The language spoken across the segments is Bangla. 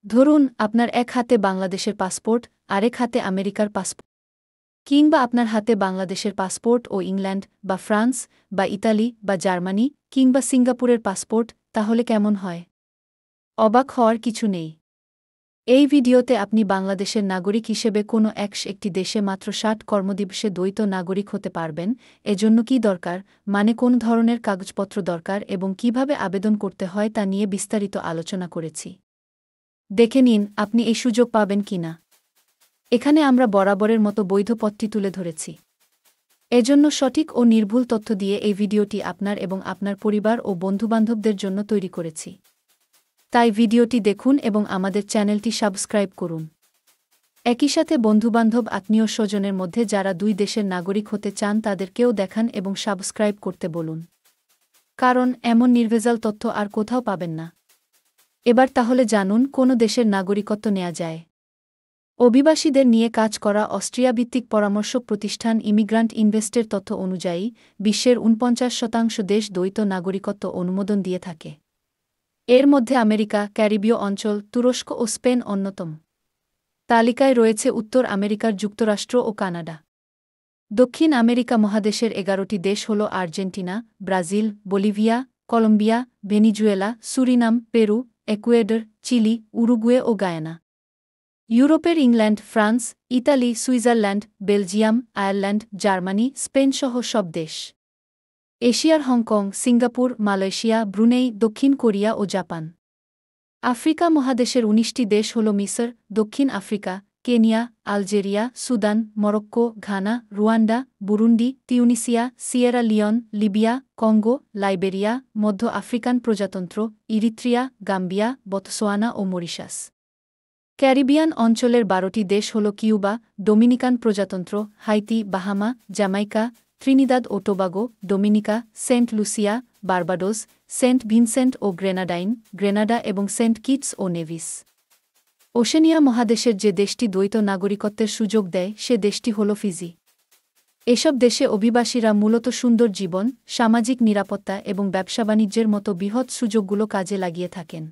ধরুন, আপনার এক হাতে বাংলাদেশের পাসপোর্ট, আরেক হাতে আমেরিকার পাসপোর্ট, কিংবা আপনার হাতে বাংলাদেশের পাসপোর্ট ও ইংল্যান্ড বা ফ্রান্স বা ইতালি বা জার্মানি কিংবা সিঙ্গাপুরের পাসপোর্ট, তাহলে কেমন হয়? অবাক হওয়ার কিছু নেই। এই ভিডিওতে আপনি বাংলাদেশের নাগরিক হিসেবে কোনো একটি দেশে মাত্র ৬০ কর্মদিবসে দ্বৈত নাগরিক হতে পারবেন। এজন্য কী দরকার, মানে কোন ধরনের কাগজপত্র দরকার এবং কিভাবে আবেদন করতে হয় তা নিয়ে বিস্তারিত আলোচনা করেছি। দেখে নিন আপনি এই সুযোগ পাবেন কিনা। এখানে আমরা বরাবরের মতো বৈধ পথটি তুলে ধরেছি। এজন্য সঠিক ও নির্ভুল তথ্য দিয়ে এই ভিডিওটি আপনার এবং আপনার পরিবার ও বন্ধুবান্ধবদের জন্য তৈরি করেছি। তাই ভিডিওটি দেখুন এবং আমাদের চ্যানেলটি সাবস্ক্রাইব করুন। একই সাথে বন্ধুবান্ধব আত্মীয় স্বজনের মধ্যে যারা দুই দেশের নাগরিক হতে চান তাদেরকেও দেখান এবং সাবস্ক্রাইব করতে বলুন। কারণ এমন নির্ভেজাল তথ্য আর কোথাও পাবেন না। এবার তাহলে জানুন কোন দেশের নাগরিকত্ব নেওয়া যায়। অভিবাসীদের নিয়ে কাজ করা অস্ট্রিয়া ভিত্তিক পরামর্শ প্রতিষ্ঠান ইমিগ্রান্ট ইনভেস্টের তথ্য অনুযায়ী বিশ্বের ৪৯% দেশ দ্বৈত নাগরিকত্ব অনুমোদন দিয়ে থাকে। এর মধ্যে আমেরিকা, ক্যারিবীয় অঞ্চল, তুরস্ক ও স্পেন অন্যতম। তালিকায় রয়েছে উত্তর আমেরিকার যুক্তরাষ্ট্র ও কানাডা। দক্ষিণ আমেরিকা মহাদেশের ১১টি দেশ হল Argentina, Brazil, Bolivia, Colombia, Venezuela, Suriname, Peru, Ecuador, Chile, Uruguay ও গায়ানা। ইউরোপের England, France, Italy, Switzerland, Belgium, Ireland, Germany, Spain সহ সব দেশ। এশিয়ার হংকং, সিঙ্গাপুর, মালয়েশিয়া, ব্রুনেই, দক্ষিণ কোরিয়া ও জাপান। আফ্রিকা মহাদেশের ১৯টি দেশ হল মিসর, দক্ষিণ Africa, Kenya, Algeria, Sudan, Morocco, Ghana, Rwanda, Burundi, Tunisia, Sierra Leone, Libya, Congo, Liberia, মধ্য আফ্রিকান প্রজাতন্ত্র, ইরিত্রিয়া, গাম্বিয়া, বতসোয়ানা ও মরিশাস। ক্যারিবিয়ান অঞ্চলের ১২টি দেশ হল কিউবা, ডোমিনিকান প্রজাতন্ত্র, হাইতি, বাহামা, জামাইকা, ত্রিনিদাদ ও Tobago, Dominica, Saint Lucia, Barbados, Saint Vincent ও গ্রেনাডাইন, গ্রেনাডা এবং সেন্ট কিটস ও নেভিস। ওশেনিয়া মহাদেশের যে দেশটি দ্বৈত নাগরিকত্বের সুযোগ দেয় সে দেশটি হল ফিজি। এসব দেশে অভিবাসীরা মূলত সুন্দর জীবন, সামাজিক নিরাপত্তা এবং ব্যবসা-বাণিজ্যের মতো বৃহৎ সুযোগগুলো কাজে লাগিয়ে থাকেন।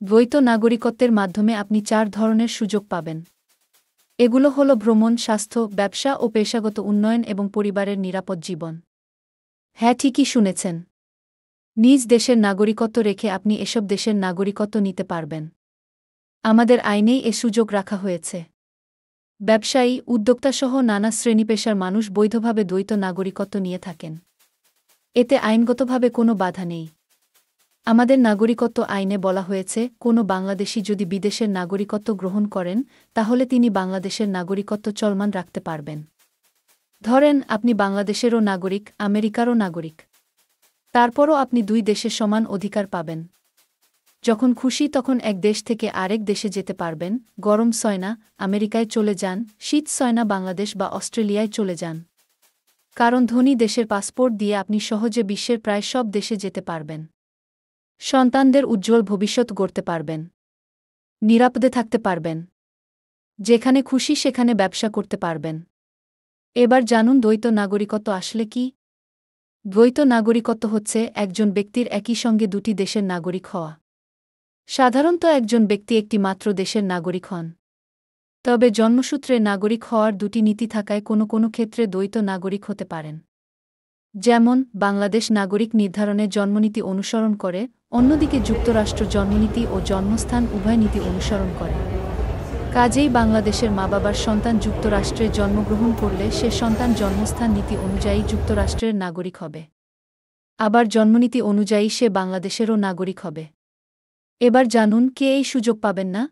দ্বৈত নাগরিকত্বের মাধ্যমে আপনি ৪ ধরনের সুযোগ পাবেন। এগুলো হল ভ্রমণ, স্বাস্থ্য, ব্যবসা ও পেশাগত উন্নয়ন এবং পরিবারের নিরাপদ জীবন। হ্যাঁ, ঠিকই শুনেছেন। নিজ দেশের নাগরিকত্ব রেখে আপনি এসব দেশের নাগরিকত্ব নিতে পারবেন। আমাদের আইনেই এ সুযোগ রাখা হয়েছে। ব্যবসায়ী, উদ্যোক্তাসহ নানা শ্রেণীপেশার মানুষ বৈধভাবে দ্বৈত নাগরিকত্ব নিয়ে থাকেন। এতে আইনগতভাবে কোনো বাধা নেই। আমাদের নাগরিকত্ব আইনে বলা হয়েছে, কোনো বাংলাদেশী যদি বিদেশের নাগরিকত্ব গ্রহণ করেন তাহলে তিনি বাংলাদেশের নাগরিকত্ব চলমান রাখতে পারবেন। ধরেন আপনি বাংলাদেশেরও নাগরিক, আমেরিকারও নাগরিক। তারপরও আপনি দুই দেশে সমান অধিকার পাবেন। যখন খুশি তখন এক দেশ থেকে আরেক দেশে যেতে পারবেন। গরম সয়না আমেরিকায় চলে যান, শীত সয়না বাংলাদেশ বা অস্ট্রেলিয়ায় চলে যান। কারণ ধনী দেশের পাসপোর্ট দিয়ে আপনি সহজে বিশ্বের প্রায় সব দেশে যেতে পারবেন। সন্তানদের উজ্জ্বল ভবিষ্যৎ গড়তে পারবেন। নিরাপদে থাকতে পারবেন। যেখানে খুশি সেখানে ব্যবসা করতে পারবেন। এবার জানুন দ্বৈত নাগরিকত্ব আসলে কি। দ্বৈত নাগরিকত্ব হচ্ছে একজন ব্যক্তির একই সঙ্গে দুটি দেশের নাগরিক হওয়া। সাধারণত একজন ব্যক্তি একটি মাত্র দেশের নাগরিক হন। তবে জন্মসূত্রে নাগরিক হওয়ার দুটি নীতি থাকায় কোনো কোনো ক্ষেত্রে দ্বৈত নাগরিক হতে পারেন। যেমন, বাংলাদেশ নাগরিক নির্ধারণে জন্মনীতি অনুসরণ করে, অন্যদিকে যুক্তরাষ্ট্র জন্মনীতি ও জন্মস্থান উভয় নীতি অনুসরণ করে। কাজেই বাংলাদেশের মা-বাবার সন্তান যুক্তরাষ্ট্রে জন্মগ্রহণ করলে সে সন্তান জন্মস্থান নীতি অনুযায়ী যুক্তরাষ্ট্রের নাগরিক হবে। আবার জন্মনীতি অনুযায়ী সে বাংলাদেশেরও নাগরিক হবে। এবার জানুন কে এই সুযোগ পাবেন না।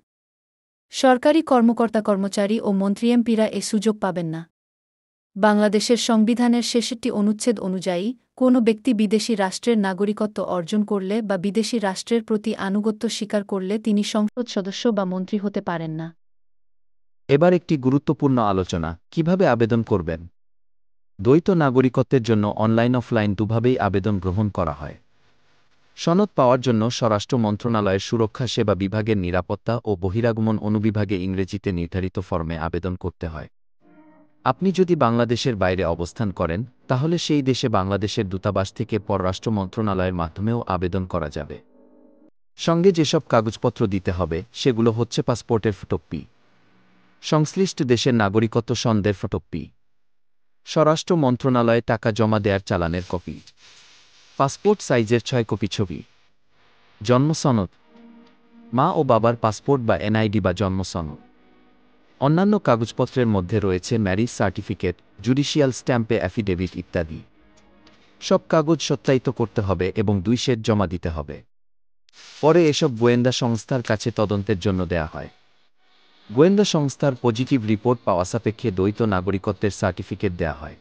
সরকারি কর্মকর্তা-কর্মচারী ও মন্ত্রী এমপিরা এ সুযোগ পাবেন না। বাংলাদেশের সংবিধানের ৬৬টি অনুচ্ছেদ অনুযায়ী কোনো ব্যক্তি বিদেশী রাষ্ট্রের নাগরিকত্ব অর্জন করলে বা বিদেশী রাষ্ট্রের প্রতি আনুগত্য স্বীকার করলে তিনি সংসদ সদস্য বা মন্ত্রী হতে পারেন না। এবার একটি গুরুত্বপূর্ণ আলোচনা, কিভাবে আবেদন করবেন। দ্বৈত নাগরিকত্বের জন্য অনলাইন অফলাইন দুভাবেই আবেদন গ্রহণ করা হয়। সনদ পাওয়ার জন্য স্বরাষ্ট্র মন্ত্রণালয়ের সুরক্ষা সেবা বিভাগের নিরাপত্তা ও বহিরাগমন অনুবিভাগে ইংরেজিতে নির্ধারিত ফর্মে আবেদন করতে হয়। আপনি যদি বাংলাদেশের বাইরে অবস্থান করেন তাহলে সেই দেশে বাংলাদেশের দূতাবাস থেকে পররাষ্ট্র মন্ত্রণালয়ের মাধ্যমেও আবেদন করা যাবে। সঙ্গে যেসব কাগজপত্র দিতে হবে সেগুলো হচ্ছে পাসপোর্টের ফটোকপি, সংশ্লিষ্ট দেশের নাগরিকত্ব সনদের ফটোকপি, স্বরাষ্ট্র মন্ত্রণালয়ে টাকা জমা দেওয়ার চালানের কপি, পাসপোর্ট সাইজের 6 কপি ছবি, জন্ম সনদ, মা ও বাবার পাসপোর্ট বা এনআইডি বা জন্ম সনদ। অন্যান্য কাগজপত্রের মধ্যে রয়েছে ম্যারেজ সার্টিফিকেট, জুডিশিয়াল স্ট্যাম্পে অ্যাফিডেভিট ইত্যাদি। সব কাগজ সত্যায়িত করতে হবে এবং 2 সেট জমা দিতে হবে। পরে এসব গোয়েন্দা সংস্থার কাছে তদন্তের জন্য দেয়া হয়। গোয়েন্দা সংস্থার পজিটিভ রিপোর্ট পাওয়া সাপেক্ষে দ্বৈত নাগরিকত্বের সার্টিফিকেট দেয়া হয়।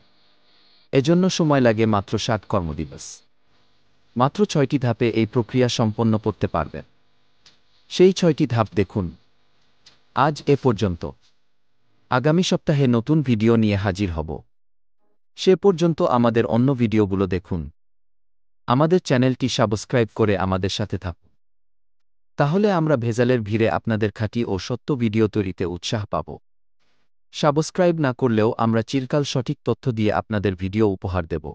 এজন্য সময় লাগে মাত্র 60 কর্মদিবস। মাত্র 6টি ধাপে এই প্রক্রিয়া সম্পন্ন করতে পারবেন। সেই 6টি ধাপ দেখুন। আজ এ পর্যন্ত। আগামী সপ্তাহে নতুন ভিডিও নিয়ে হাজির হব। সে পর্যন্ত আমাদের অন্য ভিডিওগুলো দেখুন। আমাদের চ্যানেলটি সাবস্ক্রাইব করে আমাদের সাথে থাকুন। তাহলে আমরা ভেজালের ভিড়ে আপনাদের খাঁটি ও সত্য ভিডিও তৈরিতে উৎসাহ পাব। সাবস্ক্রাইব না করলেও আমরা চিরকাল সঠিক তথ্য দিয়ে আপনাদের ভিডিও উপহার দেব।